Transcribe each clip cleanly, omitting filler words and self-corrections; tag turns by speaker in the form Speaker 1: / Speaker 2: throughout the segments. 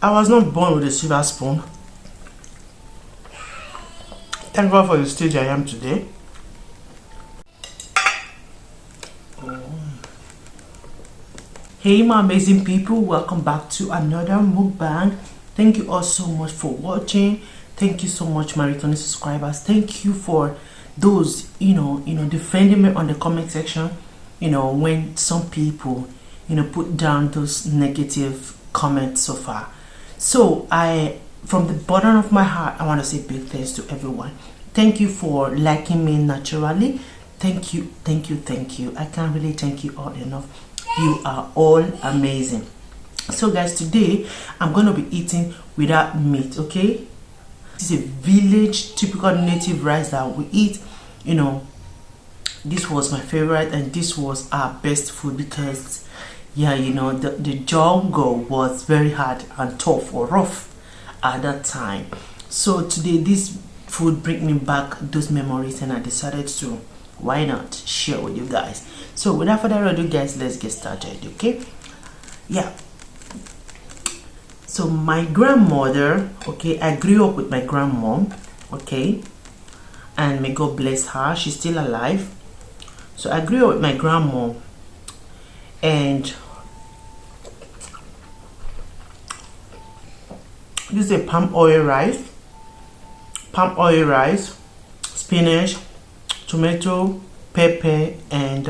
Speaker 1: I was not born with a silver spoon. Thank God for the stage I am today. Hey my amazing people, welcome back to another mukbang. Thank you all so much for watching. Thank you so much my returning subscribers. Thank you for those defending me on the comment section, when some people put down those negative comments so far. So from the bottom of my heart, I want to say big thanks to everyone. Thank you for liking me naturally. Thank you. I can't really thank you all enough. You are all amazing. So guys, today I'm going to be eating without meat, okay? This is a village typical native rice that we eat. This was my favorite and this was our best food because the jungle was very hard and tough or rough at that time. So today this food bring me back those memories and I decided to, why not, share with you guys. So without further ado guys, let's get started, okay? So my grandmother, okay, I grew up with my grandmom, okay, and may God bless her, she's still alive. So I grew up with my grandmom, and this is a palm oil rice, spinach, tomato, pepper, and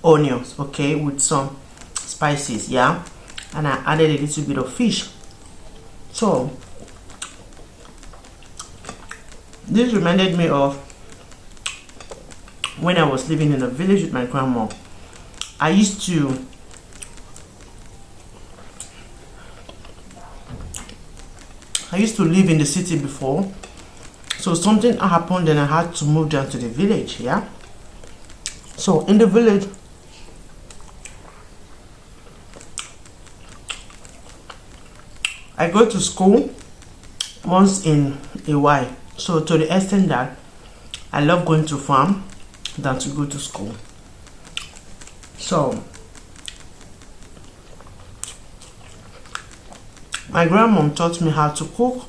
Speaker 1: onions, okay, with some spices, yeah, and I added a little bit of fish. So this reminded me of when I was living in the village with my grandma. I used to live in the city before, so something happened and I had to move down to the village, yeah. So in the village, I go to school once in a while, so to the extent that I love going to farm than to go to school. So my grandmom taught me how to cook,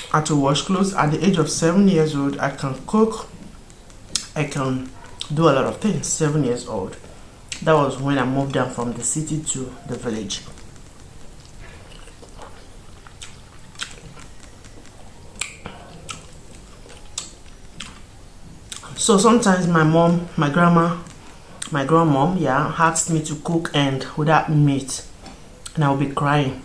Speaker 1: how to wash clothes. At the age of 7 years old, I can cook, I can do a lot of things. 7 years old. That was when I moved down from the city to the village. So sometimes my grandmom, yeah, asked me to cook and without meat, and I'll be crying.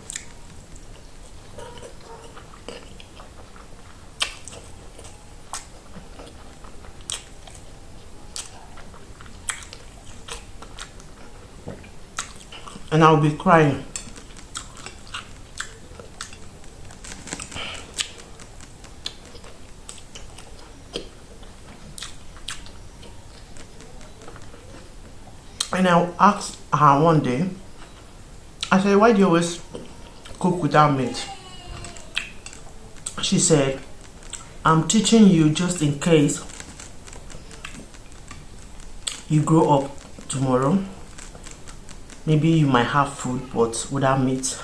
Speaker 1: And I'll be crying. And I asked her one day, I said, why do you always cook without meat? She said, I'm teaching you just in case you grow up tomorrow. Maybe you might have food, but without meat.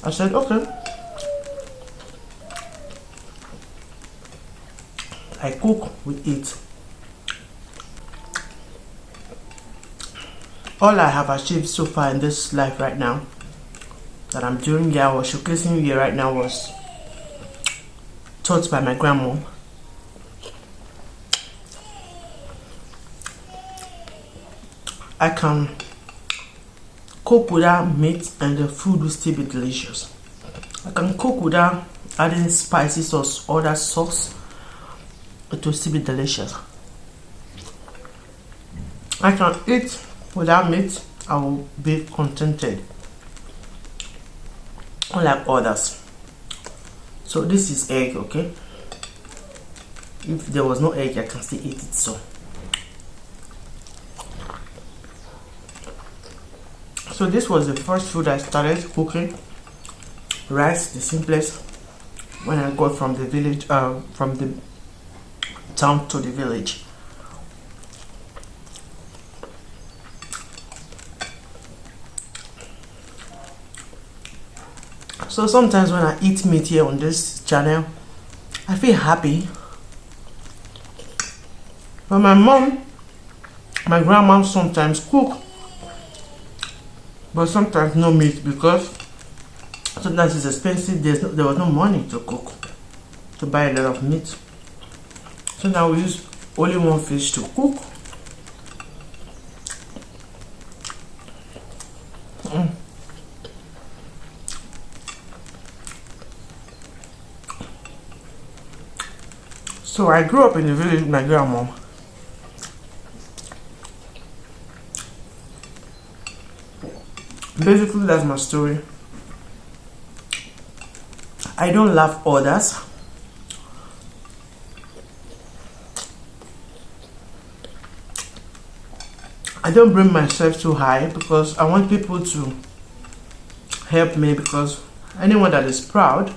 Speaker 1: I said, okay. I cook, we eat. All I have achieved so far in this life right now that I'm doing here, I was showcasing here right now, was taught by my grandma. I can cook without meat and the food will still be delicious. I can cook without adding spices or other sauce, it will still be delicious. I can eat without meat, I will be contented, unlike others. So this is egg, okay? If there was no egg, I can still eat it. So this was the first food I started cooking. Rice, the simplest, when I got from the village, from the town to the village. So sometimes when I eat meat here on this channel, I feel happy. But my mom, my grandma sometimes cook, but sometimes no meat because sometimes it's expensive. There was no money to cook, to buy a lot of meat. So now we use only one fish to cook. So I grew up in the village with my grandma. Basically, that's my story. I don't love others. I don't bring myself too high because I want people to help me, because anyone that is proud,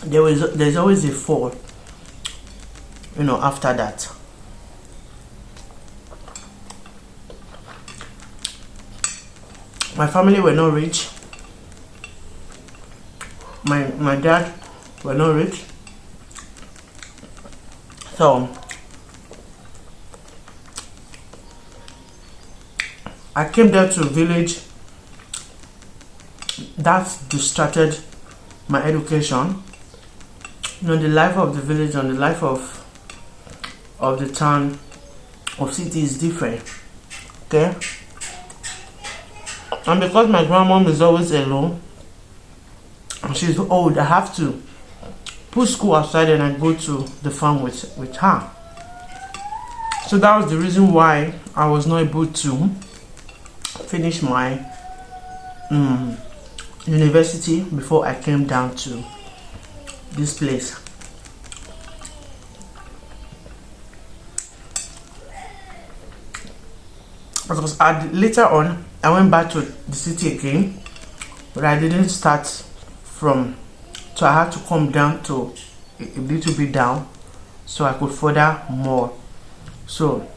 Speaker 1: there's always a fall, after that. My family were not rich. My dad were not rich. So I came there to a village. That distracted my education. The life of the village and the life of the town, of city is different. Okay? And because my grandmom is always alone, and she's old, I have to put school aside and I go to the farm with her. So that was the reason why I was not able to finish my university before I came down to this place. Because later on I went back to the city again, but I didn't start from, so I had to come down to a little bit down so I could further more. So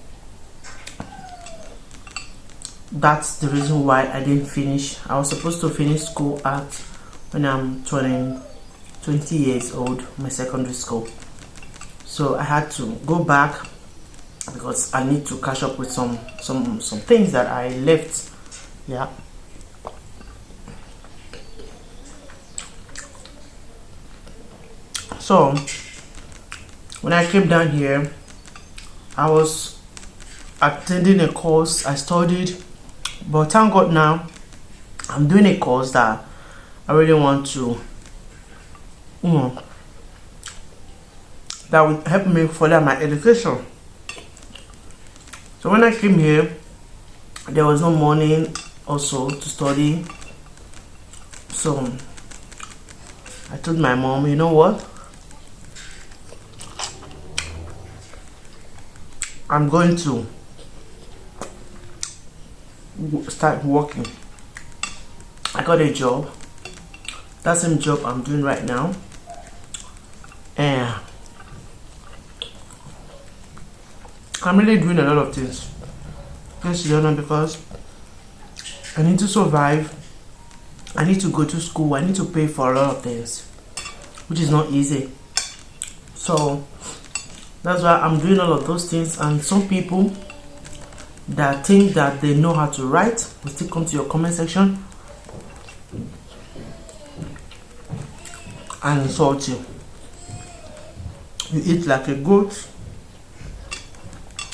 Speaker 1: that's the reason why I didn't finish. I was supposed to finish school when I'm 20 years old, my secondary school. So I had to go back because I need to catch up with some things that I left. Yeah. So when I came down here, I was attending a course. I studied, but thank God now I'm doing a course that I really want to, that would help me further my education. So when I came here, there was no money also to study. So I told my mom, you know what? I'm going to start working. I got a job. That's the same job I'm doing right now. And I'm really doing a lot of things. Yes, you know, because I need to survive. I need to go to school. I need to pay for a lot of things, which is not easy. So that's why I'm doing all of those things. And some people that think that they know how to write will still come to your comment section and insult you. You eat like a goat.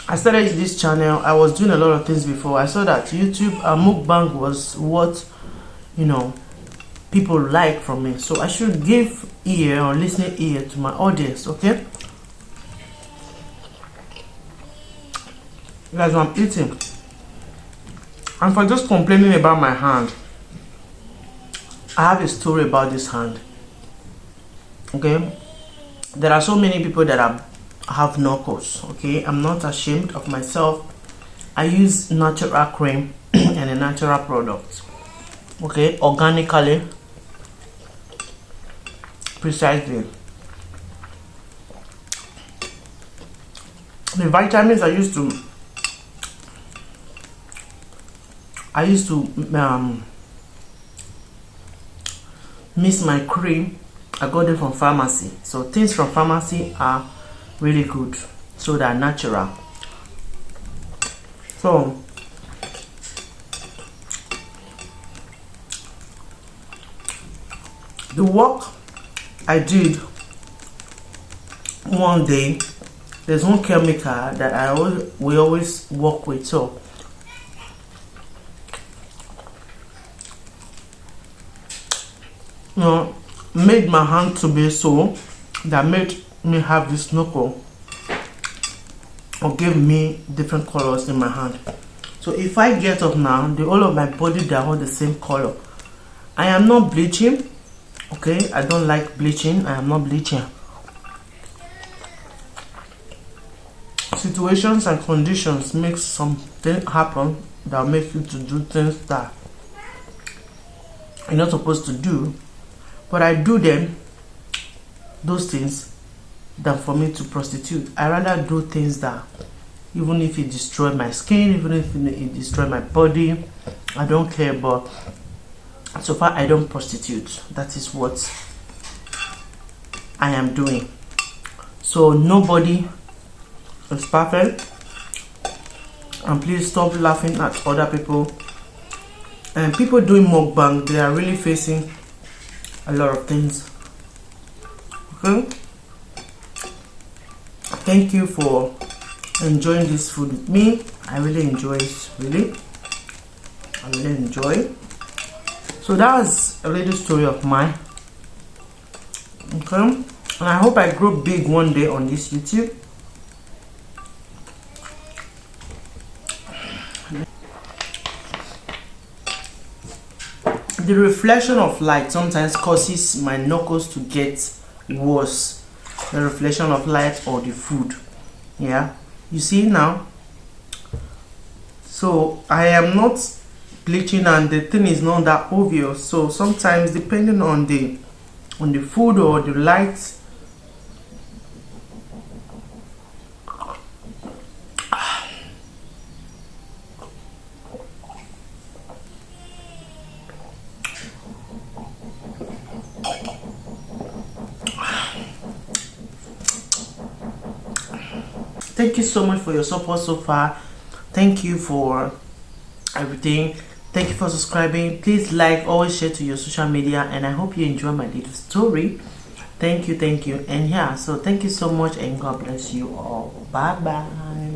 Speaker 1: I started this channel. I was doing a lot of things before. I saw that YouTube and Mukbang was what, people like from me. So I should give ear or listening ear to my audience, okay? That's what I'm eating. And for just complaining about my hand, I have a story about this hand. Okay? There are so many people that have knuckles. Okay? I'm not ashamed of myself. I use natural cream and a natural product. Okay? Organically. Precisely. The vitamins I used to mix my cream. I got them from pharmacy. So things from pharmacy are really good, so they're natural. So the work I did one day, there's one chemical that we always work with, so made my hand to be so that made me have this knuckle, or gave me different colors in my hand. So if I get up now, the whole of my body, they are all the same color. I am not bleaching, okay? I don't like bleaching. I am not bleaching. Situations and conditions make something happen that make you to do things that you're not supposed to do, but I do those things than for me to prostitute. I rather do things that, even if it destroy my skin, even if it destroy my body, I don't care. But so far I don't prostitute. That is what I am doing. So nobody is perfect, and please stop laughing at other people. And people doing mukbang, they are really facing a lot of things. Okay, thank you for enjoying this food with me. I really enjoy it. I really enjoy it. So that was a little story of mine. Okay, and I hope I grow big one day on this YouTube. The reflection of light sometimes causes my knuckles to get worse. The reflection of light or the food. Yeah, you see now. So I am not bleaching, and the thing is not that obvious. So sometimes, depending on the food or the light, thank you so much for your support so far. Thank you for everything. Thank you for subscribing. Please like, always share to your social media, and I hope you enjoy my little story. Thank you, and yeah, so thank you so much, and God bless you all. Bye bye.